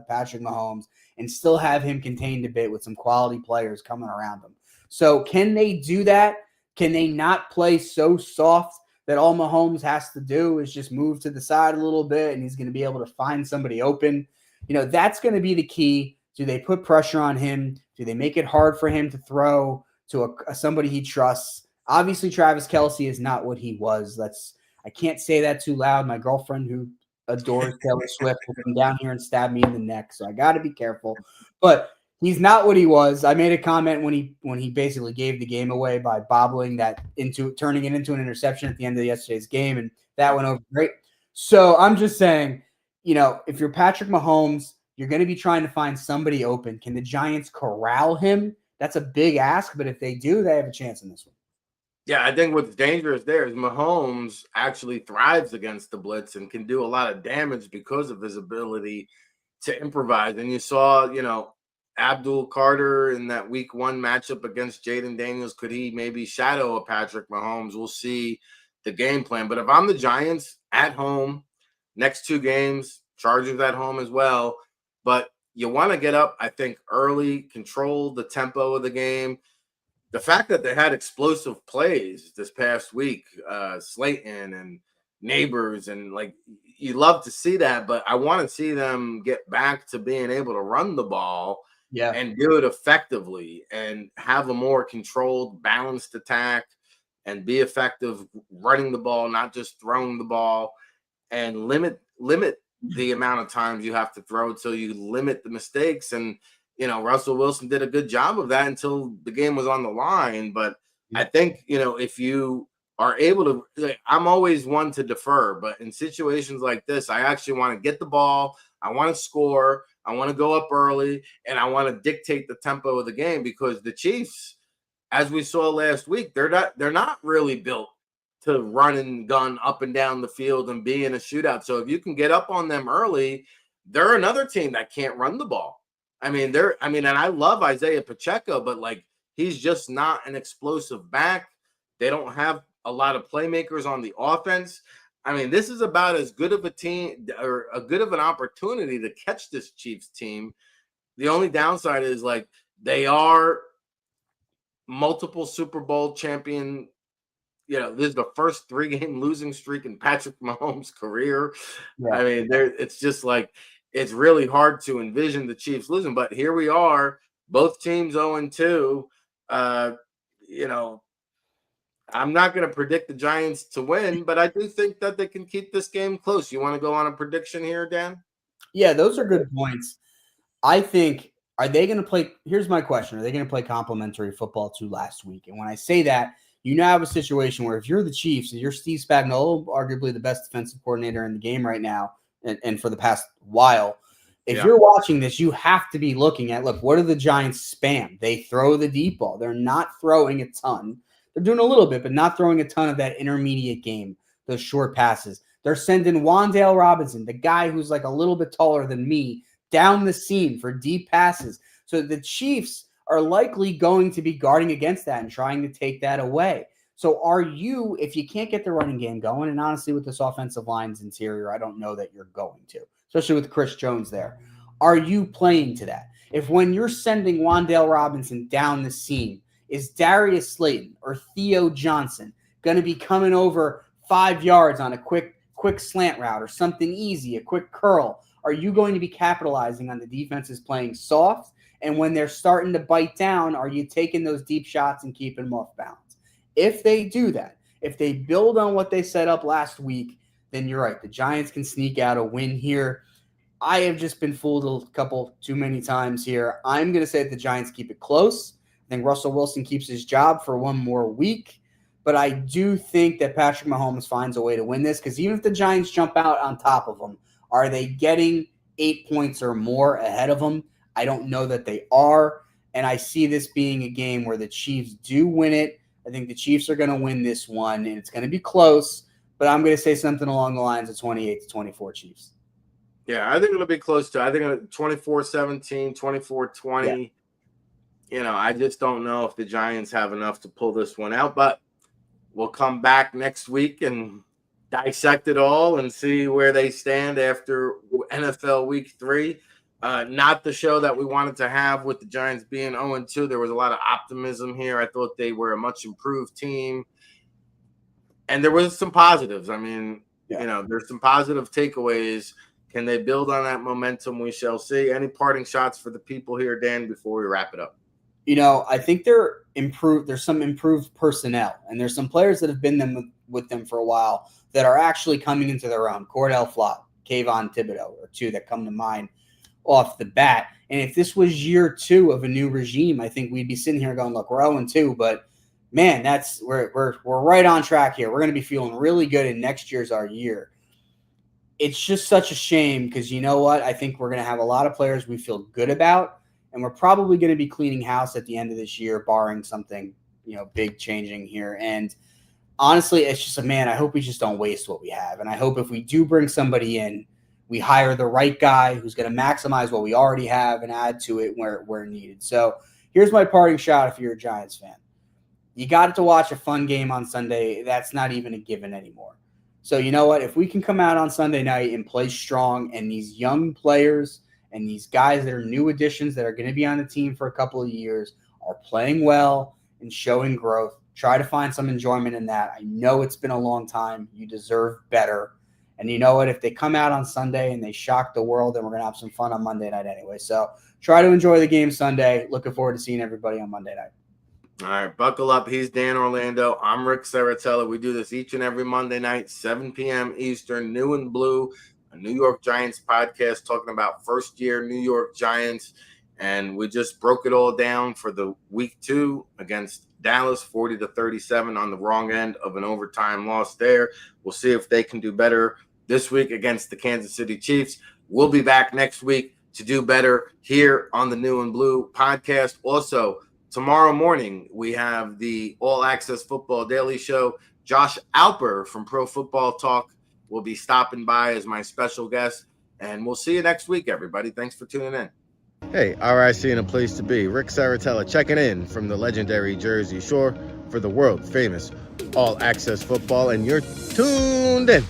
Patrick Mahomes and still have him contained a bit with some quality players coming around him. So can they do that? Can they not play so soft that all Mahomes has to do is just move to the side a little bit and he's going to be able to find somebody open? You know, that's going to be the key. Do they put pressure on him? Do they make it hard for him to throw to somebody he trusts? Obviously, Travis Kelce is not what he was. I can't say that too loud. My girlfriend, who adores Taylor Swift, will come down here and stab me in the neck. So I got to be careful. But he's not what he was. I made a comment when he basically gave the game away by bobbling that turning it into an interception at the end of yesterday's game, and that went over great. So I'm just saying, you know, if you're Patrick Mahomes, you're going to be trying to find somebody open. Can the Giants corral him? That's a big ask, but if they do, they have a chance in this one. Yeah, I think what's dangerous there is Mahomes actually thrives against the blitz and can do a lot of damage because of his ability to improvise. And you saw, you know, Abdul Carter in that week 1 matchup against Jaden Daniels. Could he maybe shadow a Patrick Mahomes? We'll see the game plan. But if I'm the Giants at home, next 2 games, Chargers at home as well, but you want to get up, I think, early, control the tempo of the game. The fact that they had explosive plays this past week, Slayton and Neighbors, and like you love to see that, but I want to see them get back to being able to run the ball and do it effectively and have a more controlled, balanced attack and be effective running the ball, not just throwing the ball, and limit the amount of times you have to throw so you limit the mistakes. And, Russell Wilson did a good job of that until the game was on the line. But I think, if you are able to, I'm always one to defer, but in situations like this, I actually want to get the ball. I want to score. I want to go up early, and I want to dictate the tempo of the game, because the Chiefs, as we saw last week, they're not really built to run and gun up and down the field and be in a shootout. So if you can get up on them early, they're another team that can't run the ball. And I love Isaiah Pacheco, but he's just not an explosive back. They don't have a lot of playmakers on the offense. This is about as good of a team, or a good of an opportunity to catch this Chiefs team. The only downside is they are multiple Super Bowl champion. This is the first 3-game losing streak in Patrick Mahomes' career. Yeah. It's just it's really hard to envision the Chiefs losing, but here we are, both teams 0-2. I'm not going to predict the Giants to win, but I do think that they can keep this game close. You want to go on a prediction here, Dan? Yeah, those are good points. I think, are they going to play? Here's my question. Are they going to play complimentary football to last week? And when I say that, have a situation where if you're the Chiefs and you're Steve Spagnuolo, arguably the best defensive coordinator in the game right now, and for the past while, if you're watching this, you have to be looking at, look, what are the Giants spam? They throw the deep ball. They're not throwing a ton. They're doing a little bit, but not throwing a ton of that intermediate game, those short passes. They're sending Wan'Dale Robinson, the guy who's a little bit taller than me, down the seam for deep passes. So the Chiefs are likely going to be guarding against that and trying to take that away. So if you can't get the running game going, and honestly with this offensive line's interior, I don't know that you're going to, especially with Chris Jones there. Are you playing to that? If when you're sending Wan'Dale Robinson down the seam, is Darius Slayton or Theo Johnson going to be coming over 5 yards on a quick slant route or something easy, a quick curl? Are you going to be capitalizing on the defenses playing soft? And when they're starting to bite down, are you taking those deep shots and keeping them off balance? If they do that, if they build on what they set up last week, then you're right. The Giants can sneak out a win here. I have just been fooled a couple too many times here. I'm going to say that the Giants keep it close. I think Russell Wilson keeps his job for one more week. But I do think that Patrick Mahomes finds a way to win this, because even if the Giants jump out on top of them, are they getting 8 points or more ahead of them? I don't know that they are. And I see this being a game where the Chiefs do win it. I think the Chiefs are going to win this one, and it's going to be close. But I'm going to say something along the lines of 28-24 Chiefs. Yeah, I think it'll be close to. I think 24-17, 24-20. Yeah. I just don't know if the Giants have enough to pull this one out. But we'll come back next week and dissect it all and see where they stand after NFL Week 3. Not the show that we wanted to have with the Giants being 0-2. There was a lot of optimism here. I thought they were a much improved team. And there was some positives. There's some positive takeaways. Can they build on that momentum? We shall see. Any parting shots for the people here, Dan, before we wrap it up? I think they're improved. There's some improved personnel, and there's some players that have been with them for a while that are actually coming into their own. Cordell Flott, Kayvon Thibodeau are two that come to mind off the bat. And if this was year 2 of a new regime, I think we'd be sitting here going, look, we're 0-2, but man, we're right on track here. We're going to be feeling really good, and next year's our year. It's just such a shame because you know what? I think we're going to have a lot of players we feel good about, and we're probably going to be cleaning house at the end of this year, barring something, big changing here. And honestly, it's just I hope we just don't waste what we have. And I hope if we do bring somebody in, we hire the right guy who's going to maximize what we already have and add to it where needed. So here's my parting shot if you're a Giants fan. You got to watch a fun game on Sunday. That's not even a given anymore. So you know what? If we can come out on Sunday night and play strong, and these young players and these guys that are new additions that are going to be on the team for a couple of years are playing well and showing growth, try to find some enjoyment in that. I know it's been a long time. You deserve better. And you know what? If they come out on Sunday and they shock the world, then we're going to have some fun on Monday night anyway. So try to enjoy the game Sunday. Looking forward to seeing everybody on Monday night. All right, buckle up. He's Dan Orlando. I'm Rick Serritella. We do this each and every Monday night, 7 p.m. Eastern, new and blue. a New York Giants podcast talking about first-year New York Giants. And we just broke it all down for the week 2 against Dallas, 40-37 on the wrong end of an overtime loss there. We'll see if they can do better this week against the Kansas City Chiefs. We'll be back next week to do better here on the New and Blue podcast. Also, tomorrow morning, we have the All Access Football Daily Show. Josh Alper from Pro Football Talk will be stopping by as my special guest. And we'll see you next week, everybody. Thanks for tuning in. Hey, RIC in a place to be. Rick Serritella checking in from the legendary Jersey Shore for the world-famous All Access Football. And you're tuned in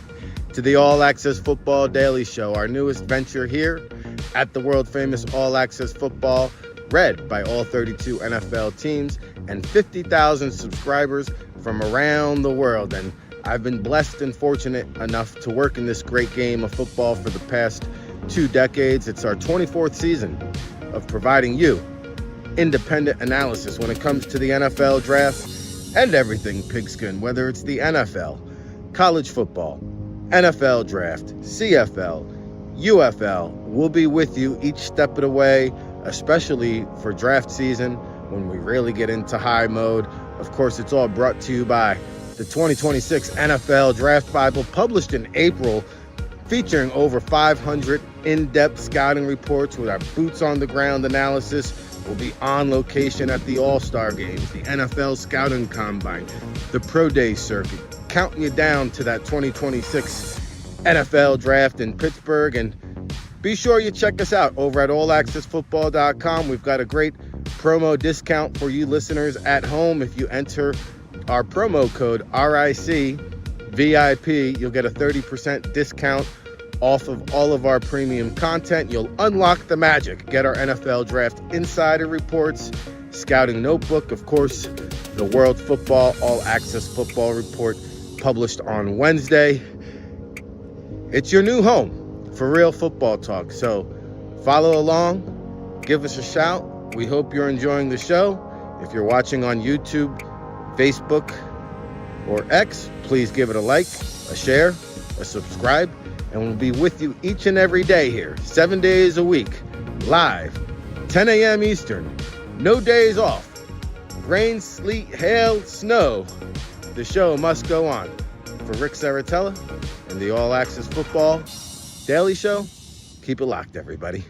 to the All Access Football Daily Show, our newest venture here at the world-famous All Access Football, read by all 32 NFL teams and 50,000 subscribers from around the world. And I've been blessed and fortunate enough to work in this great game of football for the past 2 decades. It's our 24th season of providing you independent analysis when it comes to the NFL draft and everything pigskin, whether it's the NFL, college football, NFL draft, CFL, UFL. We'll be with you each step of the way, especially for draft season when we really get into high mode. Of course, it's all brought to you by the 2026 NFL Draft Bible, published in April, featuring over 500 in-depth scouting reports with our boots-on-the-ground analysis. We'll be on location at the All-Star Games, the NFL Scouting Combine, the Pro Day circuit, counting you down to that 2026 NFL Draft in Pittsburgh. And be sure you check us out over at allaccessfootball.com. We've got a great promo discount for you listeners at home. If you enter our promo code RIC VIP, you'll get a 30% discount off of all of our premium content. You'll unlock the magic. Get our NFL Draft Insider Reports, Scouting Notebook, of course, the World Football All Access Football Report published on Wednesday. It's your new home for real football talk. So follow along, give us a shout. We hope you're enjoying the show. If you're watching on YouTube, Facebook, or X, please give it a like, a share, a subscribe, and we'll be with you each and every day here, 7 days a week, live, 10 a.m. Eastern, no days off, rain, sleet, hail, snow. The show must go on. For Rick Serritella and the All Access Football Daily Show, keep it locked, everybody.